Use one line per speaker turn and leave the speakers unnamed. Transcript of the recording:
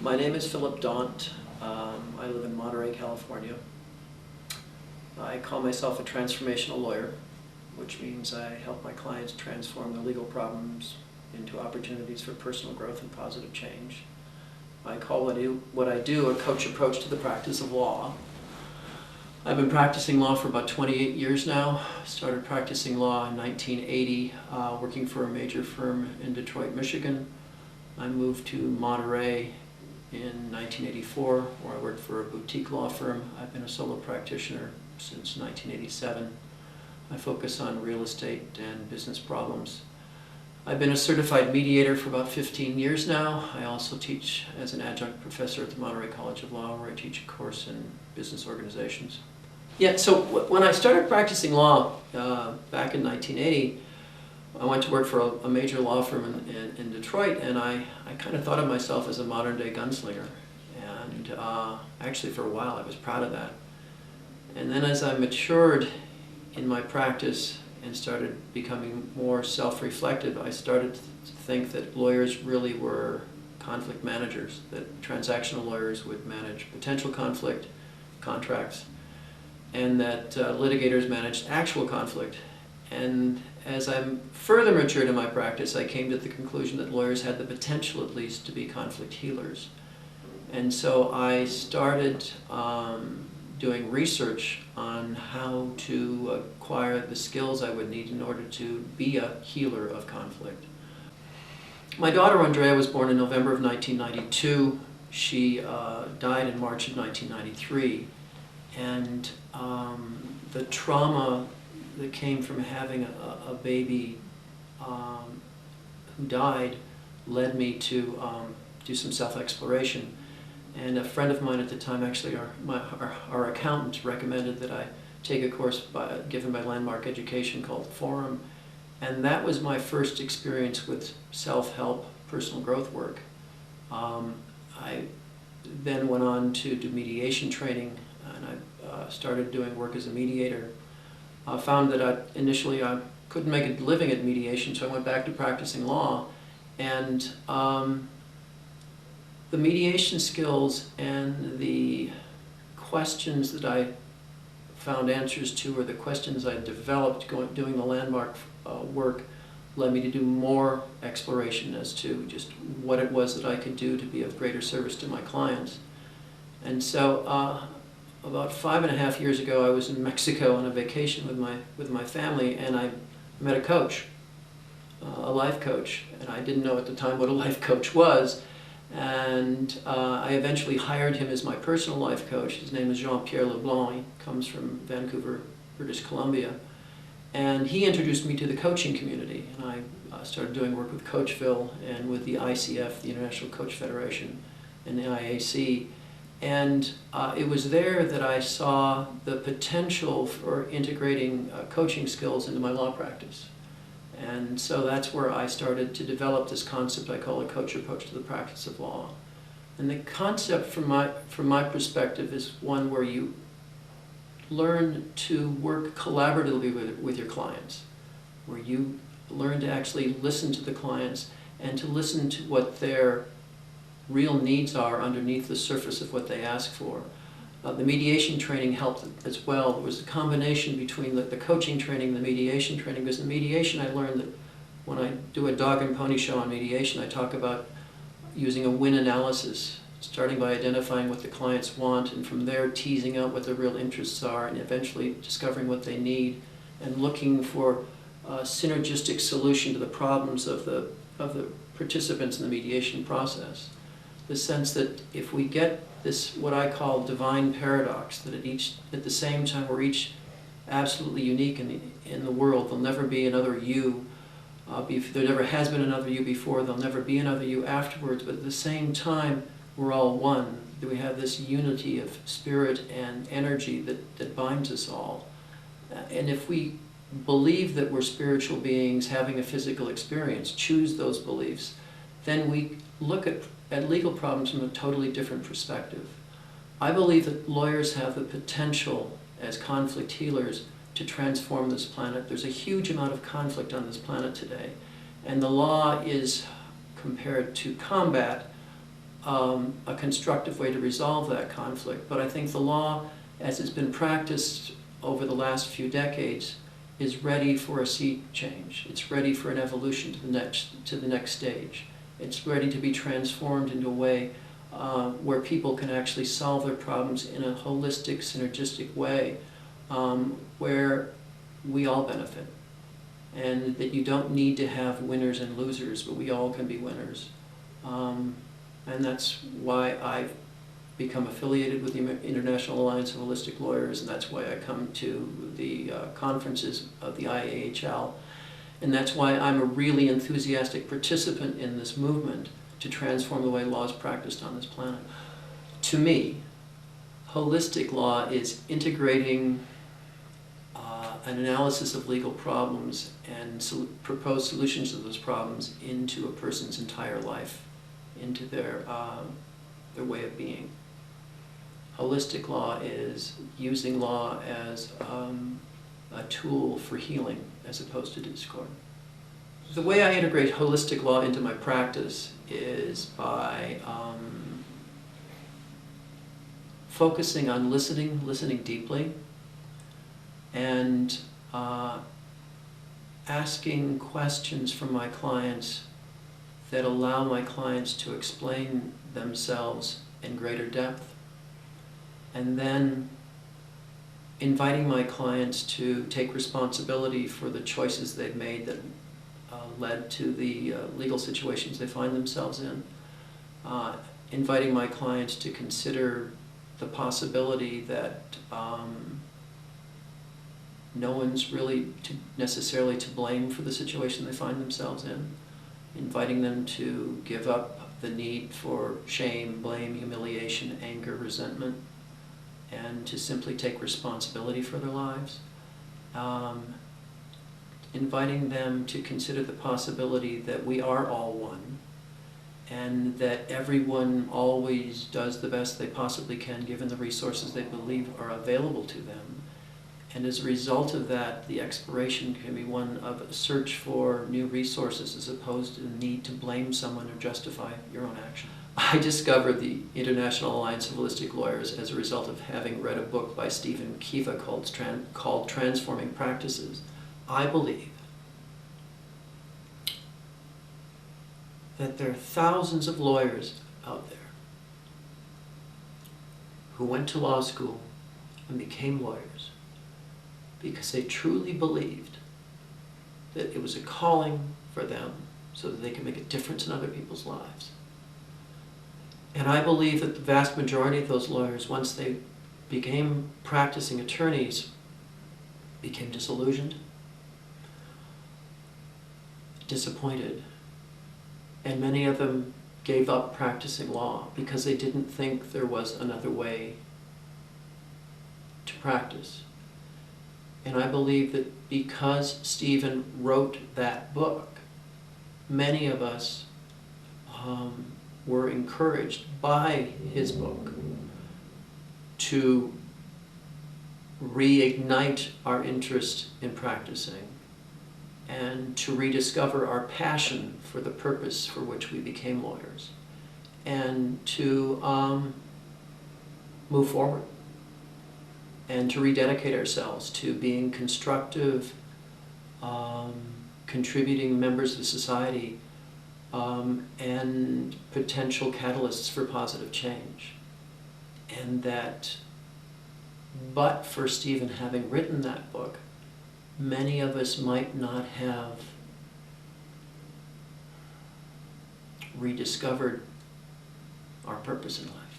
My name is Philip Daunt. I live in Monterey, California. I call myself a transformational lawyer, which means I help my clients transform their legal problems into opportunities for personal growth and positive change. I call what I do a coach approach to the practice of law. I've been practicing law for about 28 years now. Started practicing law in 1980, working for a major firm in Detroit, Michigan. I moved to Monterey in 1984, where I worked for a boutique law firm. I've been a solo practitioner since 1987. I focus on real estate and business problems. I've been a certified mediator for about 15 years now. I also teach as an adjunct professor at the Monterey College of Law, where I teach a course in business organizations. Yeah, so when I started practicing law back in 1980, I went to work for a major law firm in Detroit, and I kind of thought of myself as a modern-day gunslinger. And actually, for a while, I was proud of that. And then as I matured in my practice and started becoming more self-reflective, I started to think that lawyers really were conflict managers, that transactional lawyers would manage potential conflict, contracts, and that litigators managed actual conflict. And as I further matured in my practice, I came to the conclusion that lawyers had the potential, at least, to be conflict healers. And so I started doing research on how to acquire the skills I would need in order to be a healer of conflict. My daughter Andrea was born in November of 1992. She died in March of 1993. And the trauma that came from having a baby who died led me to do some self-exploration. And a friend of mine at the time, actually our accountant, recommended that I take a course given by Landmark Education called Forum. And that was my first experience with self-help, personal growth work. I then went on to do mediation training, and I started doing work as a mediator. I found that initially I couldn't make a living at mediation, so I went back to practicing law. And the mediation skills and the questions that I found answers to, or the questions I developed doing the Landmark work, led me to do more exploration as to just what it was that I could do to be of greater service to my clients. And so about 5.5 years ago, I was in Mexico on a vacation with my family, and I met a coach, a life coach, and I didn't know at the time what a life coach was. And I eventually hired him as my personal life coach. His name is Jean-Pierre Leblanc. He comes from Vancouver, British Columbia. And he introduced me to the coaching community. And I started doing work with Coachville and with the ICF, the International Coach Federation, and the IAC. And it was there that I saw the potential for integrating coaching skills into my law practice. And so that's where I started to develop this concept I call a coach approach to the practice of law. And the concept from my perspective is one where you learn to work collaboratively with your clients, where you learn to actually listen to the clients and to listen to what their real needs are underneath the surface of what they ask for. The mediation training helped as well. There was a combination between the coaching training and the mediation training, because in mediation I learned that when I do a dog and pony show on mediation, I talk about using a win analysis, starting by identifying what the clients want, and from there teasing out what their real interests are, and eventually discovering what they need, and looking for a synergistic solution to the problems of the participants in the mediation process. The sense that if we get this, what I call divine paradox, that at the same time we're each absolutely unique in the world. There'll never be another you. There never has been another you before. There'll never be another you afterwards. But at the same time, we're all one. We have this unity of spirit and energy that binds us all. And if we believe that we're spiritual beings having a physical experience, choose those beliefs, then we look at legal problems from a totally different perspective. I believe that lawyers have the potential as conflict healers to transform this planet. There's a huge amount of conflict on this planet today, and the law is compared to combat a constructive way to resolve that conflict. But I think the law, as it's been practiced over the last few decades, is ready for a sea change. It's ready for an evolution to the next stage. It's ready to be transformed into a way where people can actually solve their problems in a holistic, synergistic way, where we all benefit. And that you don't need to have winners and losers, but we all can be winners. And that's why I've become affiliated with the International Alliance of Holistic Lawyers, and that's why I come to the conferences of the IAHL. And that's why I'm a really enthusiastic participant in this movement to transform the way law is practiced on this planet. To me, holistic law is integrating an analysis of legal problems and proposed solutions to those problems into a person's entire life, into their way of being. Holistic law is using law as a tool for healing as opposed to discord. The way I integrate holistic law into my practice is by focusing on listening deeply, and asking questions from my clients that allow my clients to explain themselves in greater depth, and then inviting my clients to take responsibility for the choices they've made that led to the legal situations they find themselves in. Inviting my clients to consider the possibility that no one's really necessarily to blame for the situation they find themselves in. Inviting them to give up the need for shame, blame, humiliation, anger, resentment, and to simply take responsibility for their lives. Inviting them to consider the possibility that we are all one, and that everyone always does the best they possibly can given the resources they believe are available to them. And as a result of that, the exploration can be one of a search for new resources as opposed to the need to blame someone or justify your own action. I discovered the International Alliance of Holistic Lawyers as a result of having read a book by Stephen Kiva called Transforming Practices. I believe that there are thousands of lawyers out there who went to law school and became lawyers because they truly believed that it was a calling for them so that they could make a difference in other people's lives. And I believe that the vast majority of those lawyers, once they became practicing attorneys, became disillusioned, disappointed, and many of them gave up practicing law because they didn't think there was another way to practice. And I believe that because Stephen wrote that book, many of us were encouraged by his book to reignite our interest in practicing and to rediscover our passion for the purpose for which we became lawyers, and to move forward and to rededicate ourselves to being constructive, contributing members of society, and potential catalysts for positive change. And that, but for Stephen having written that book, many of us might not have rediscovered our purpose in life.